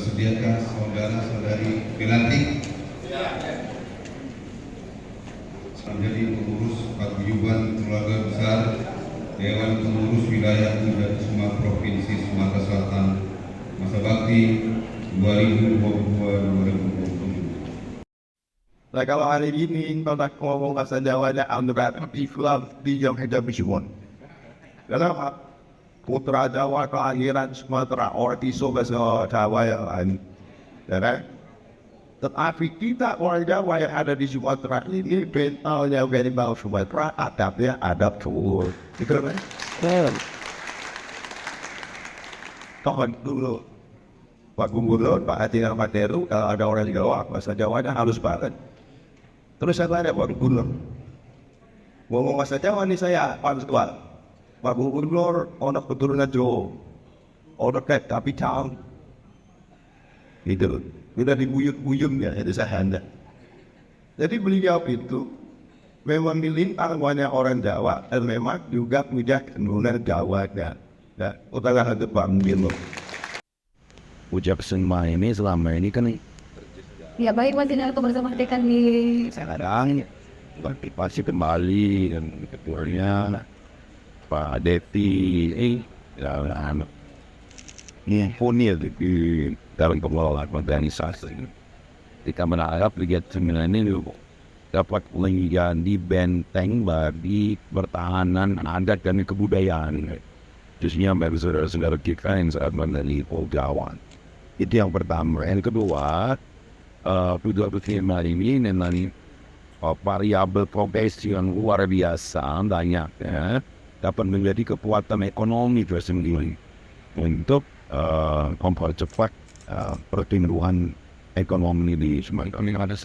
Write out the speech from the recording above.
Bersediakah saudara-saudari dilantik menjadi pengurus paguyuban keluarga besar Dewan Pengurus Wilayah dan Semua Provinsi Sumatera Selatan masa bakti 2022-2027. Nah kalau hari ini kalau nak ngomong bahasa Jawa ada berat Islam di yang hidup Islam. Kenapa? Putra Jawa kelahiran Sumatera orang iso bahasa Jawa yang kan? Tetapi kita orang Jawa yang ada di Sumatera ini mentalnya dari bawah Sumatera, adabnya adab Jawa. Gitu kan? Tahun dulu Pak Gubernur, Pak Hati Ahmad Heru, kalau ada orang Jawa, bahasa Jawanya halus banget. Terus saya tanya Pak Gubernur, ngomong bahasa Jawa nih saya, Pak Gubernur. Pak Gubernur, orang keturunan Jawa, orang kayak kapital. Gitu, udah dibuyut-buyut ya, itu saya anda. Jadi beliau itu memang dilintang banyak orang Jawa, dan memang juga punya keturunan Jawa dan utara itu Pak Gubernur. Ucap semua ini selama ini kan Ya baik, Mas, ini aku bersama dekan di sekarang pasti kembali dan ketuanya Pak Deti dan ini punya di dalam pengelolaan organisasi. Kita berharap Liga 9 ini dapat menjadi benteng bagi pertahanan adat dan kebudayaan, khususnya bagi saudara-saudara kita yang saat menjadi Poljawan. Itu yang pertama. Yang kedua, Pudua Bersama ini mengenai variabel profesi yang luar biasa banyaknya dapat menjadi kekuatan ekonomi tersendiri untuk mempercepat pertumbuhan ekonomi di Sumatera.